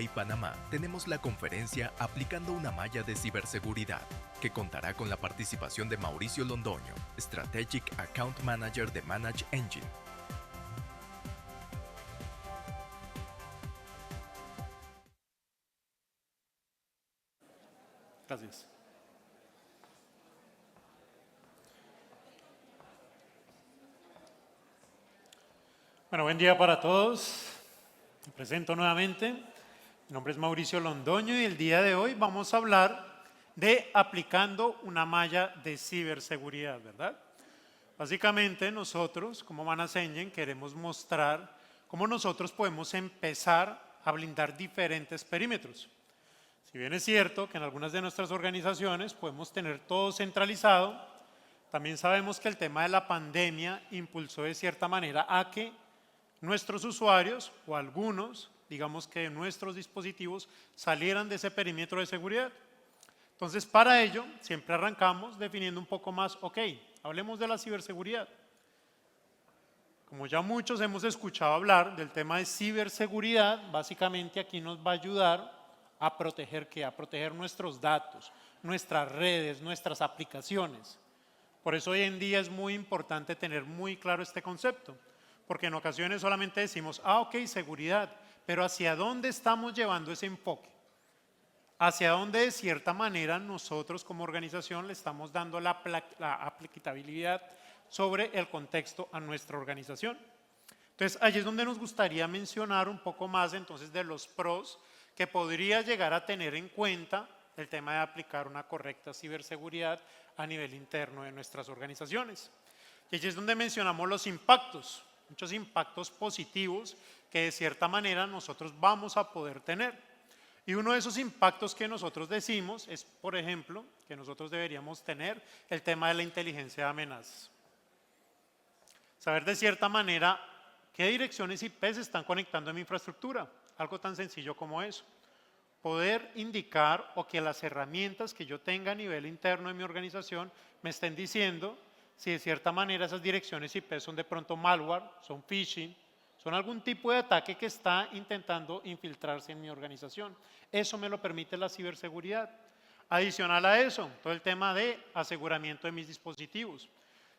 y Panamá tenemos la conferencia Aplicando una malla de ciberseguridad, que contará con la participación de Mauricio Londoño, Strategic Account Manager de Manage Engine. Gracias. Bueno, buen día para todos. Me presento nuevamente. Mi nombre es Mauricio Londoño y el día de hoy vamos a hablar de aplicando una malla de ciberseguridad, ¿verdad? Básicamente nosotros, como Manage Engine, queremos mostrar cómo nosotros podemos empezar a blindar diferentes perímetros. Si bien es cierto que en algunas de nuestras organizaciones podemos tener todo centralizado, también sabemos que el tema de la pandemia impulsó de cierta manera a que nuestros usuarios o algunos, digamos que nuestros dispositivos, salieran de ese perímetro de seguridad. Entonces, para ello, siempre arrancamos definiendo un poco más, ok, hablemos de la ciberseguridad. Como ya muchos hemos escuchado hablar del tema de ciberseguridad, básicamente aquí nos va a ayudar a proteger ¿qué? A proteger nuestros datos, nuestras redes, nuestras aplicaciones. Por eso hoy en día es muy importante tener muy claro este concepto, porque en ocasiones solamente decimos, ok, seguridad, pero ¿hacia dónde estamos llevando ese enfoque? ¿Hacia dónde de cierta manera nosotros como organización le estamos dando la aplicabilidad sobre el contexto a nuestra organización? Entonces, allí es donde nos gustaría mencionar un poco más entonces de los pros que podría llegar a tener en cuenta el tema de aplicar una correcta ciberseguridad a nivel interno de nuestras organizaciones. Y allí es donde mencionamos los impactos, muchos impactos positivos que de cierta manera nosotros vamos a poder tener. Y uno de esos impactos que nosotros decimos es, por ejemplo, que nosotros deberíamos tener el tema de la inteligencia de amenazas. Saber de cierta manera qué direcciones IP se están conectando en mi infraestructura, algo tan sencillo como eso. Poder indicar o que las herramientas que yo tenga a nivel interno de mi organización me estén diciendo si de cierta manera esas direcciones IP son de pronto malware, son phishing, son algún tipo de ataque que está intentando infiltrarse en mi organización. Eso me lo permite la ciberseguridad. Adicional a eso, todo el tema de aseguramiento de mis dispositivos.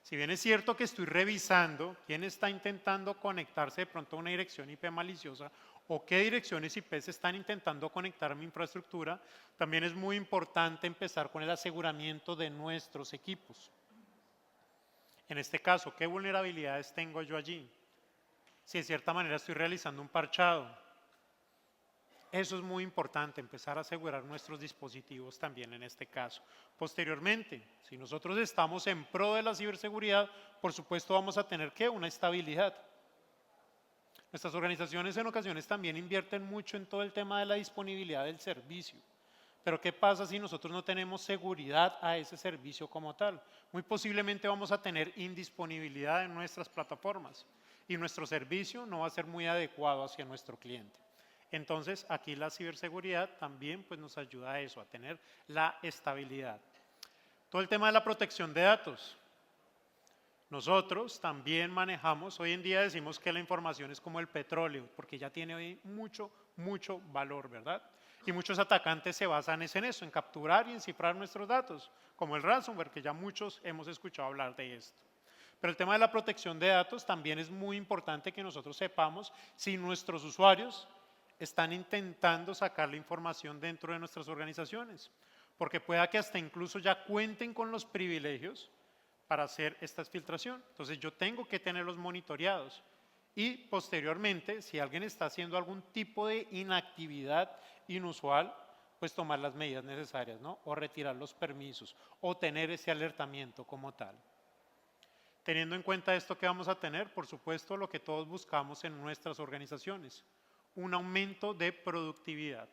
Si bien es cierto que estoy revisando quién está intentando conectarse de pronto a una dirección IP maliciosa o qué direcciones IP se están intentando conectar a mi infraestructura, también es muy importante empezar con el aseguramiento de nuestros equipos. En este caso, ¿qué vulnerabilidades tengo yo allí? Si de cierta manera estoy realizando un parchado. Eso es muy importante, empezar a asegurar nuestros dispositivos también en este caso. Posteriormente, si nosotros estamos en pro de la ciberseguridad, por supuesto vamos a tener ¿qué? Una estabilidad. Nuestras organizaciones en ocasiones también invierten mucho en todo el tema de la disponibilidad del servicio. Pero ¿qué pasa si nosotros no tenemos seguridad a ese servicio como tal? Muy posiblemente vamos a tener indisponibilidad en nuestras plataformas y nuestro servicio no va a ser muy adecuado hacia nuestro cliente. Entonces, aquí la ciberseguridad también pues, nos ayuda a eso, a tener la estabilidad. Todo el tema de la protección de datos. Nosotros también manejamos, hoy en día decimos que la información es como el petróleo, porque ya tiene hoy mucho valor, ¿verdad? Y muchos atacantes se basan en eso, en capturar y en cifrar nuestros datos, como el ransomware, que ya muchos hemos escuchado hablar de esto. Pero el tema de la protección de datos también es muy importante que nosotros sepamos si nuestros usuarios están intentando sacar la información dentro de nuestras organizaciones, porque pueda que hasta incluso ya cuenten con los privilegios para hacer esta filtración. Entonces yo tengo que tenerlos monitoreados y posteriormente, si alguien está haciendo algún tipo de inactividad inusual, pues tomar las medidas necesarias, ¿no? O retirar los permisos o tener ese alertamiento como tal. Teniendo en cuenta esto que vamos a tener, por supuesto, lo que todos buscamos en nuestras organizaciones, un aumento de productividad,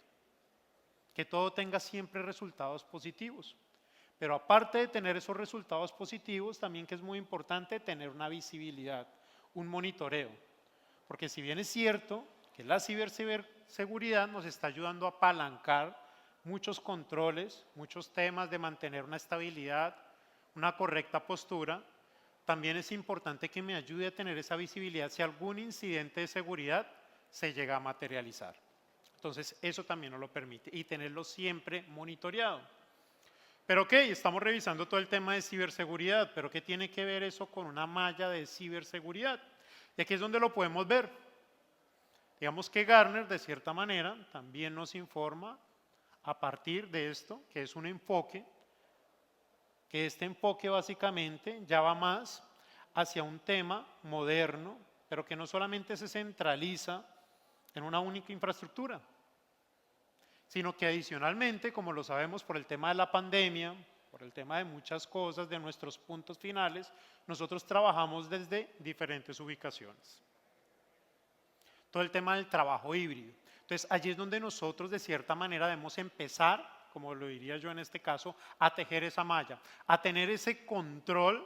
que todo tenga siempre resultados positivos. Pero aparte de tener esos resultados positivos, también que es muy importante tener una visibilidad, un monitoreo. Porque si bien es cierto que la ciberseguridad nos está ayudando a apalancar muchos controles, muchos temas de mantener una estabilidad, una correcta postura, también es importante que me ayude a tener esa visibilidad si algún incidente de seguridad se llega a materializar. Entonces, eso también nos lo permite y tenerlo siempre monitoreado. Pero ok, estamos revisando todo el tema de ciberseguridad, pero ¿qué tiene que ver eso con una malla de ciberseguridad? Y aquí es donde lo podemos ver. Digamos que Gartner, de cierta manera, también nos informa a partir de esto, que es un enfoque, que este enfoque básicamente ya va más hacia un tema moderno, pero que no solamente se centraliza en una única infraestructura, sino que adicionalmente, como lo sabemos por el tema de la pandemia, por el tema de muchas cosas, de nuestros puntos finales, nosotros trabajamos desde diferentes ubicaciones. Todo el tema del trabajo híbrido. Entonces, allí es donde nosotros de cierta manera debemos empezar, como lo diría yo en este caso, a tejer esa malla, a tener ese control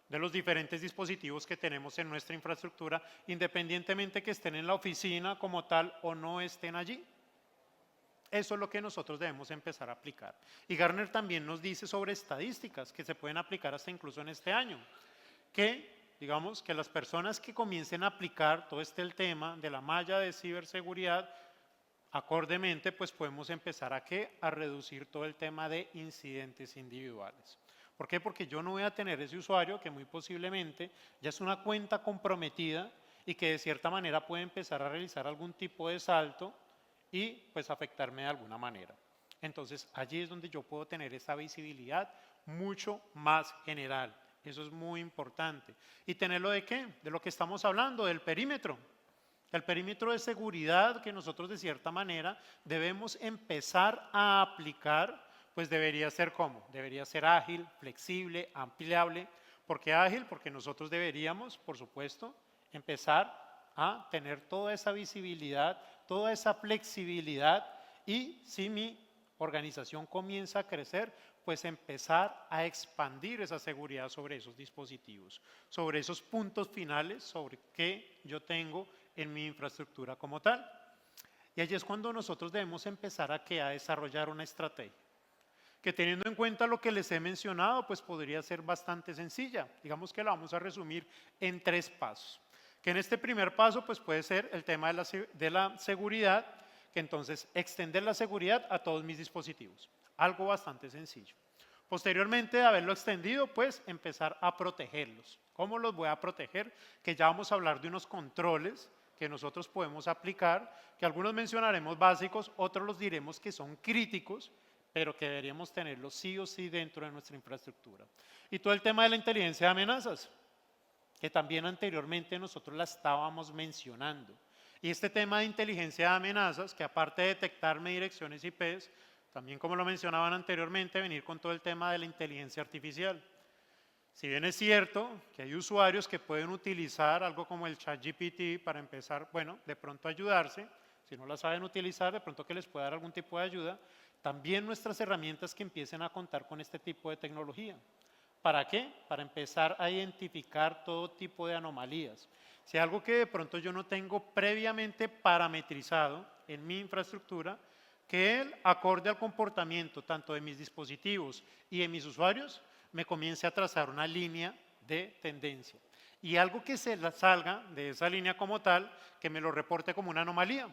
de los diferentes dispositivos que tenemos en nuestra infraestructura, independientemente que estén en la oficina como tal o no estén allí. Eso es lo que nosotros debemos empezar a aplicar. Y Gartner también nos dice sobre estadísticas que se pueden aplicar hasta incluso en este año, que digamos que las personas que comiencen a aplicar todo el tema de la malla de ciberseguridad, acordemente, pues podemos empezar a reducir todo el tema de incidentes individuales. ¿Por qué? Porque yo no voy a tener ese usuario que muy posiblemente ya es una cuenta comprometida y que de cierta manera puede empezar a realizar algún tipo de salto y pues afectarme de alguna manera. Entonces allí es donde yo puedo tener esa visibilidad mucho más general. Eso es muy importante. ¿Y tenerlo de qué? De lo que estamos hablando, del perímetro. El perímetro de seguridad que nosotros de cierta manera debemos empezar a aplicar, pues debería ser ¿cómo? Debería ser ágil, flexible, ampliable. ¿Por qué ágil? Porque nosotros deberíamos, por supuesto, empezar a tener toda esa visibilidad, toda esa flexibilidad y si mi organización comienza a crecer, pues empezar a expandir esa seguridad sobre esos dispositivos, sobre esos puntos finales, sobre qué yo tengo en mi infraestructura como tal. Y allí es cuando nosotros debemos empezar a desarrollar una estrategia, que teniendo en cuenta lo que les he mencionado, pues podría ser bastante sencilla. Digamos que la vamos a resumir en 3 pasos. Que en este primer paso, pues puede ser el tema de la seguridad, que entonces extender la seguridad a todos mis dispositivos. Algo bastante sencillo. Posteriormente de haberlo extendido, pues empezar a protegerlos. ¿Cómo los voy a proteger? Que ya vamos a hablar de unos controles que nosotros podemos aplicar, que algunos mencionaremos básicos, otros los diremos que son críticos, pero que deberíamos tenerlos sí o sí dentro de nuestra infraestructura. Y todo el tema de la inteligencia de amenazas, que también anteriormente nosotros la estábamos mencionando. Y este tema de inteligencia de amenazas, que aparte de detectarme direcciones IPs, también como lo mencionaban anteriormente, venir con todo el tema de la inteligencia artificial. Si bien es cierto que hay usuarios que pueden utilizar algo como el ChatGPT para empezar, bueno, de pronto ayudarse, si no la saben utilizar, de pronto que les pueda dar algún tipo de ayuda, también nuestras herramientas que empiecen a contar con este tipo de tecnología. ¿Para qué? Para empezar a identificar todo tipo de anomalías. Si algo que de pronto yo no tengo previamente parametrizado en mi infraestructura, que él, acorde al comportamiento tanto de mis dispositivos y de mis usuarios, me comience a trazar una línea de tendencia. Y algo que se salga de esa línea como tal, que me lo reporte como una anomalía,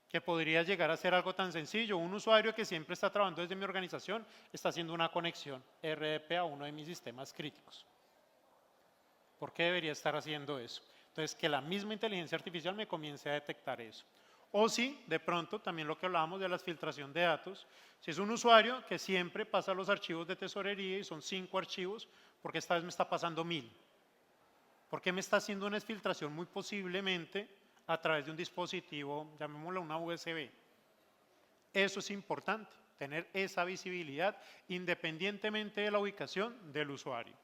que podría llegar a ser algo tan sencillo. Un usuario que siempre está trabajando desde mi organización está haciendo una conexión RDP a uno de mis sistemas críticos. ¿Por qué debería estar haciendo eso? Entonces, que la misma inteligencia artificial me comience a detectar eso. O si, de pronto, también lo que hablábamos de la filtración de datos, si es un usuario que siempre pasa los archivos de tesorería y son 5 archivos, porque esta vez me está pasando 1000. ¿Por qué me está haciendo una exfiltración muy posiblemente a través de un dispositivo, llamémoslo una USB? Eso es importante, tener esa visibilidad independientemente de la ubicación del usuario.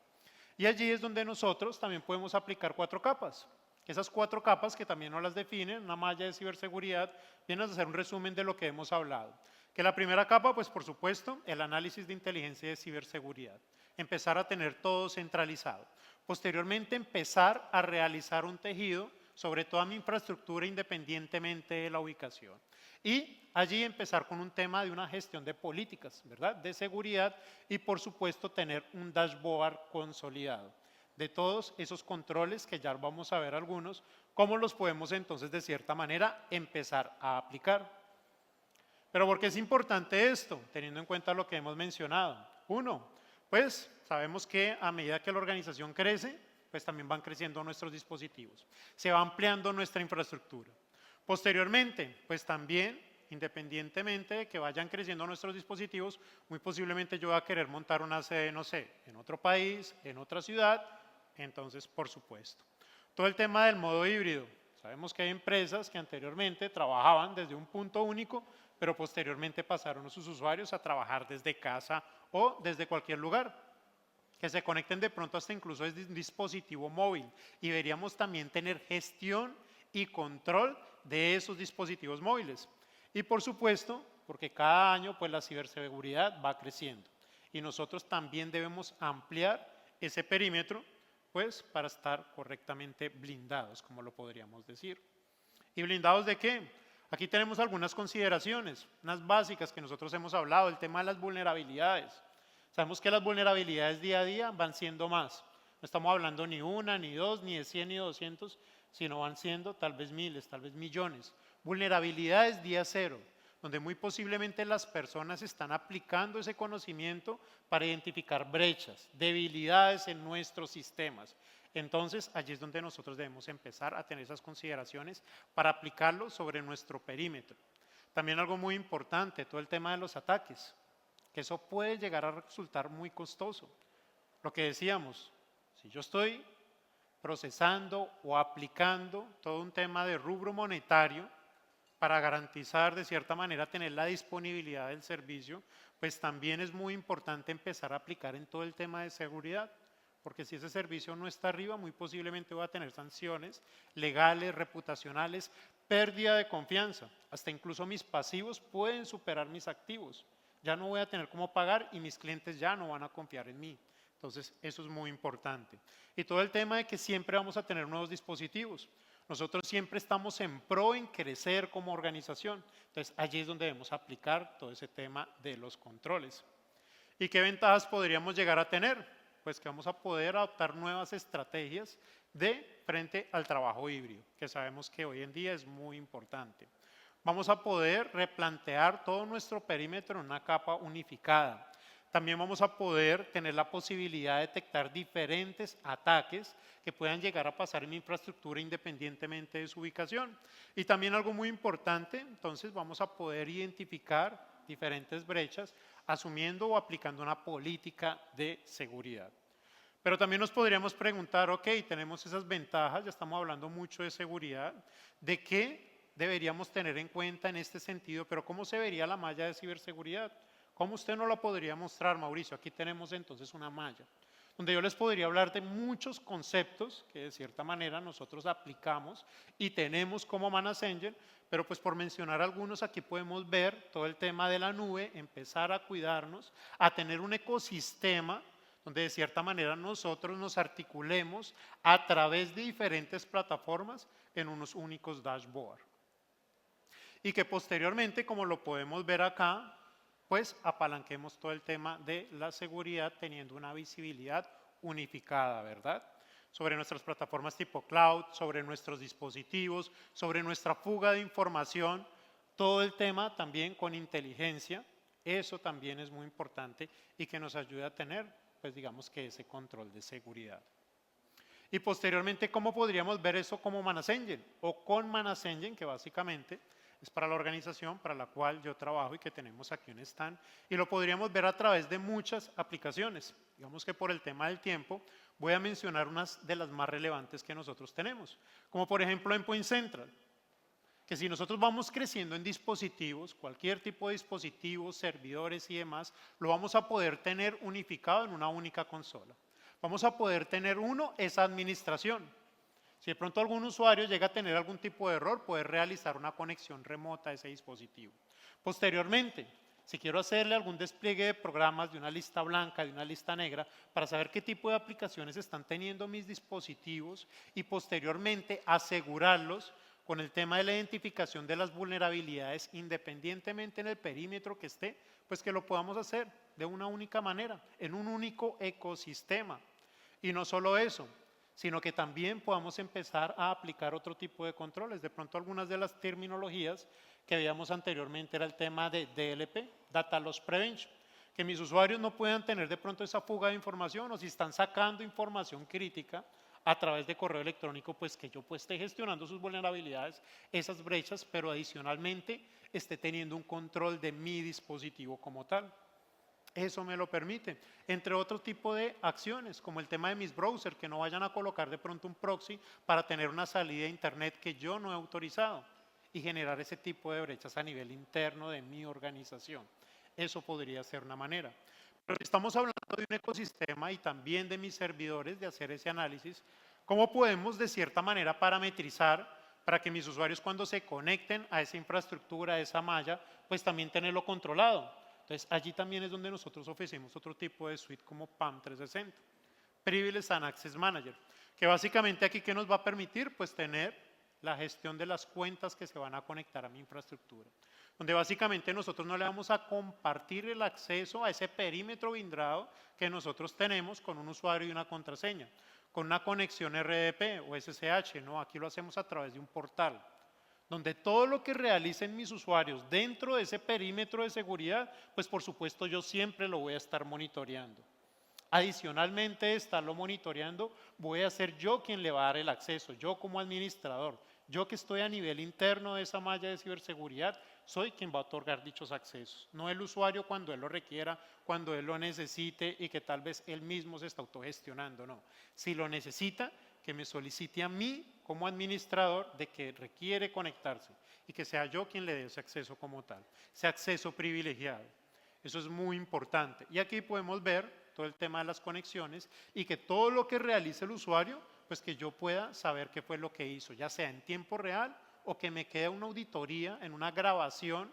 Y allí es donde nosotros también podemos aplicar 4 capas. Esas 4 capas que también nos las definen, una malla de ciberseguridad, vienen a hacer un resumen de lo que hemos hablado. Que la primera capa, pues por supuesto, el análisis de inteligencia de ciberseguridad. Empezar a tener todo centralizado. Posteriormente, empezar a realizar un tejido sobre toda mi infraestructura independientemente de la ubicación. Y allí empezar con un tema de una gestión de políticas, ¿verdad? De seguridad y por supuesto tener un dashboard consolidado. de todos esos controles que ya vamos a ver algunos, cómo los podemos entonces de cierta manera empezar a aplicar. Pero ¿por qué es importante esto? Teniendo en cuenta lo que hemos mencionado. Uno, pues sabemos que a medida que la organización crece, pues también van creciendo nuestros dispositivos. Se va ampliando nuestra infraestructura. Posteriormente, pues también, independientemente de que vayan creciendo nuestros dispositivos, muy posiblemente yo voy a querer montar una sede, no sé, en otro país, en otra ciudad, entonces, por supuesto. Todo el tema del modo híbrido. Sabemos que hay empresas que anteriormente trabajaban desde un punto único, pero posteriormente pasaron a sus usuarios a trabajar desde casa o desde cualquier lugar, que se conecten de pronto hasta incluso desde un dispositivo móvil. Y deberíamos también tener gestión y control de esos dispositivos móviles. Y por supuesto, porque cada año pues la ciberseguridad va creciendo y nosotros también debemos ampliar ese perímetro pues para estar correctamente blindados, como lo podríamos decir. ¿Y blindados de qué? Aquí tenemos algunas consideraciones, unas básicas que nosotros hemos hablado, el tema de las vulnerabilidades. Sabemos que las vulnerabilidades día a día van siendo más. No estamos hablando ni una, ni dos, ni de 100, ni 200, sino van siendo tal vez miles, tal vez millones. Vulnerabilidades día cero, donde muy posiblemente las personas están aplicando ese conocimiento para identificar brechas, debilidades en nuestros sistemas. Entonces, allí es donde nosotros debemos empezar a tener esas consideraciones para aplicarlo sobre nuestro perímetro. También algo muy importante, todo el tema de los ataques, que eso puede llegar a resultar muy costoso. Lo que decíamos, si yo estoy procesando o aplicando todo un tema de rubro monetario para garantizar de cierta manera tener la disponibilidad del servicio, pues también es muy importante empezar a aplicar en todo el tema de seguridad, porque si ese servicio no está arriba, muy posiblemente voy a tener sanciones legales, reputacionales, pérdida de confianza, hasta incluso mis pasivos pueden superar mis activos. Ya no voy a tener cómo pagar y mis clientes ya no van a confiar en mí. Entonces, eso es muy importante. Y todo el tema de que siempre vamos a tener nuevos dispositivos. Nosotros siempre estamos en pro en crecer como organización. Entonces, allí es donde debemos aplicar todo ese tema de los controles. ¿Y qué ventajas podríamos llegar a tener? Pues que vamos a poder adoptar nuevas estrategias de frente al trabajo híbrido, que sabemos que hoy en día es muy importante. Vamos a poder replantear todo nuestro perímetro en una capa unificada. También vamos a poder tener la posibilidad de detectar diferentes ataques que puedan llegar a pasar en mi infraestructura independientemente de su ubicación. Y también algo muy importante, entonces vamos a poder identificar diferentes brechas asumiendo o aplicando una política de seguridad. Pero también nos podríamos preguntar, ok, tenemos esas ventajas, ya estamos hablando mucho de seguridad, ¿de qué deberíamos tener en cuenta en este sentido? Pero ¿cómo se vería la malla de ciberseguridad? ¿Cómo usted nos la podría mostrar, Mauricio? Aquí tenemos entonces una malla, donde yo les podría hablar de muchos conceptos que de cierta manera nosotros aplicamos y tenemos como Managed Engine, pero pues por mencionar algunos aquí podemos ver todo el tema de la nube, empezar a cuidarnos, a tener un ecosistema donde de cierta manera nosotros nos articulemos a través de diferentes plataformas en unos únicos dashboards. Y que posteriormente, como lo podemos ver acá, pues apalanquemos todo el tema de la seguridad teniendo una visibilidad unificada, ¿verdad? Sobre nuestras plataformas tipo cloud, sobre nuestros dispositivos, sobre nuestra fuga de información, todo el tema también con inteligencia, eso también es muy importante y que nos ayude a tener, pues digamos que ese control de seguridad. Y posteriormente, ¿cómo podríamos ver eso como Managed Engine o con Managed Engine, que básicamente es para la organización para la cual yo trabajo y que tenemos aquí un stand, y lo podríamos ver a través de muchas aplicaciones. Digamos que por el tema del tiempo voy a mencionar unas de las más relevantes que nosotros tenemos, como por ejemplo Endpoint Central, que si nosotros vamos creciendo en dispositivos, cualquier tipo de dispositivos, servidores y demás, lo vamos a poder tener unificado en una única consola. Vamos a poder tener esa administración. Si de pronto algún usuario llega a tener algún tipo de error, poder realizar una conexión remota a ese dispositivo. Posteriormente, si quiero hacerle algún despliegue de programas de una lista blanca, de una lista negra, para saber qué tipo de aplicaciones están teniendo mis dispositivos y posteriormente asegurarlos con el tema de la identificación de las vulnerabilidades independientemente en el perímetro que esté, pues que lo podamos hacer de una única manera, en un único ecosistema. Y no solo eso, sino que también podamos empezar a aplicar otro tipo de controles. De pronto algunas de las terminologías que veíamos anteriormente era el tema de DLP, Data Loss Prevention, que mis usuarios no puedan tener de pronto esa fuga de información, o si están sacando información crítica a través de correo electrónico, pues que yo esté gestionando sus vulnerabilidades, esas brechas, pero adicionalmente esté teniendo un control de mi dispositivo como tal. Eso me lo permite, entre otro tipo de acciones, como el tema de mis browsers, que no vayan a colocar de pronto un proxy para tener una salida a internet que yo no he autorizado y generar ese tipo de brechas a nivel interno de mi organización. Eso podría ser una manera. Pero si estamos hablando de un ecosistema y también de mis servidores, de hacer ese análisis, ¿cómo podemos de cierta manera parametrizar para que mis usuarios cuando se conecten a esa infraestructura, a esa malla, pues también tenerlo controlado? Entonces, allí también es donde nosotros ofrecemos otro tipo de suite como PAM 360, Privilege and Access Manager, que básicamente aquí ¿qué nos va a permitir? Pues tener la gestión de las cuentas que se van a conectar a mi infraestructura, donde básicamente nosotros no le vamos a compartir el acceso a ese perímetro bindrado que nosotros tenemos con un usuario y una contraseña, con una conexión RDP o SSH, ¿no? Aquí lo hacemos a través de un portal, donde todo lo que realicen mis usuarios dentro de ese perímetro de seguridad, pues por supuesto yo siempre lo voy a estar monitoreando. Adicionalmente de estarlo monitoreando, voy a ser yo quien le va a dar el acceso, yo como administrador, yo que estoy a nivel interno de esa malla de ciberseguridad, soy quien va a otorgar dichos accesos, no el usuario cuando él lo requiera, cuando él lo necesite y que tal vez él mismo se está autogestionando, no. Si lo necesita, que me solicite a mí como administrador de que requiere conectarse y que sea yo quien le dé ese acceso como tal, ese acceso privilegiado. Eso es muy importante. Y aquí podemos ver todo el tema de las conexiones y que todo lo que realice el usuario, pues que yo pueda saber qué fue lo que hizo, ya sea en tiempo real o que me quede una auditoría en una grabación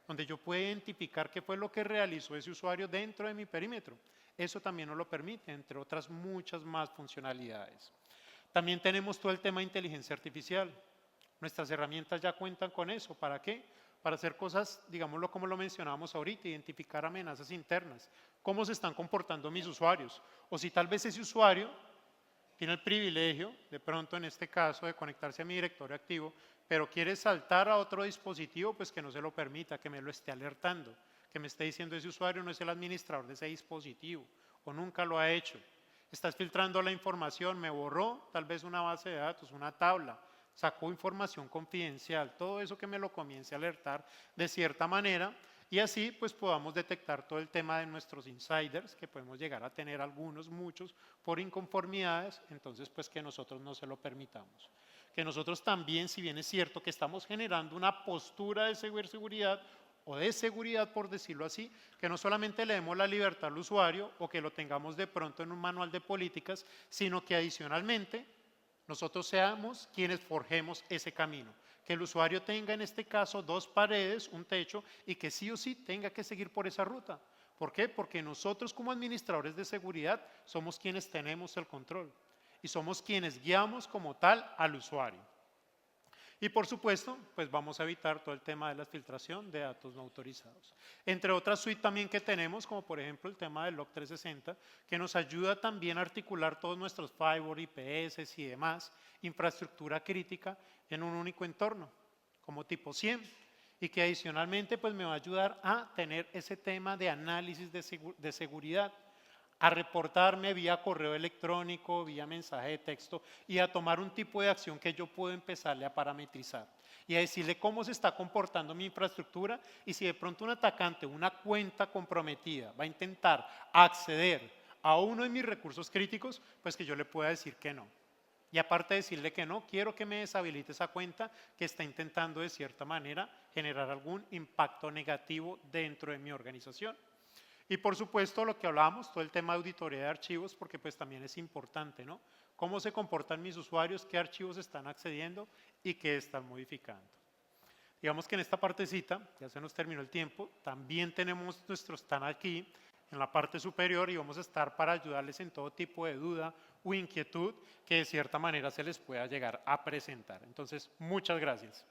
donde yo pueda identificar qué fue lo que realizó ese usuario dentro de mi perímetro. Eso también nos lo permite, entre otras muchas más funcionalidades. También tenemos todo el tema de inteligencia artificial. Nuestras herramientas ya cuentan con eso. ¿Para qué? Para hacer cosas, digámoslo como lo mencionábamos ahorita, identificar amenazas internas, cómo se están comportando mis usuarios, o si tal vez ese usuario tiene el privilegio, de pronto en este caso, de conectarse a mi directorio activo, pero quiere saltar a otro dispositivo, pues que no se lo permita, que me lo esté alertando, que me esté diciendo ese usuario no es el administrador de ese dispositivo, o nunca lo ha hecho. Estás filtrando la información, me borró tal vez una base de datos, una tabla, sacó información confidencial, todo eso que me lo comience a alertar de cierta manera y así pues podamos detectar todo el tema de nuestros insiders, que podemos llegar a tener algunos, muchos, por inconformidades, entonces pues que nosotros no se lo permitamos. Que nosotros también, si bien es cierto que estamos generando una postura de ciberseguridad, o de seguridad, por decirlo así, que no solamente le demos la libertad al usuario o que lo tengamos de pronto en un manual de políticas, sino que adicionalmente nosotros seamos quienes forjemos ese camino. Que el usuario tenga en este caso 2 paredes, un techo y que sí o sí tenga que seguir por esa ruta. ¿Por qué? Porque nosotros como administradores de seguridad somos quienes tenemos el control y somos quienes guiamos como tal al usuario. Y por supuesto, pues vamos a evitar todo el tema de la filtración de datos no autorizados. Entre otras suites también que tenemos, como por ejemplo el tema del Log 360, que nos ayuda también a articular todos nuestros firewall, IPS y demás, infraestructura crítica en un único entorno, como tipo 100, y que adicionalmente pues me va a ayudar a tener ese tema de análisis de seguridad, a reportarme vía correo electrónico, vía mensaje de texto y a tomar un tipo de acción que yo puedo empezarle a parametrizar y a decirle cómo se está comportando mi infraestructura y si de pronto un atacante, una cuenta comprometida va a intentar acceder a uno de mis recursos críticos, pues que yo le pueda decir que no. Y aparte de decirle que no, quiero que me deshabilite esa cuenta que está intentando de cierta manera generar algún impacto negativo dentro de mi organización. Y por supuesto lo que hablábamos, todo el tema de auditoría de archivos, porque pues también es importante, ¿no? Cómo se comportan mis usuarios, qué archivos están accediendo y qué están modificando. Digamos que en esta partecita, ya se nos terminó el tiempo, también tenemos nuestro stand aquí en la parte superior y vamos a estar para ayudarles en todo tipo de duda o inquietud que de cierta manera se les pueda llegar a presentar. Entonces, muchas gracias.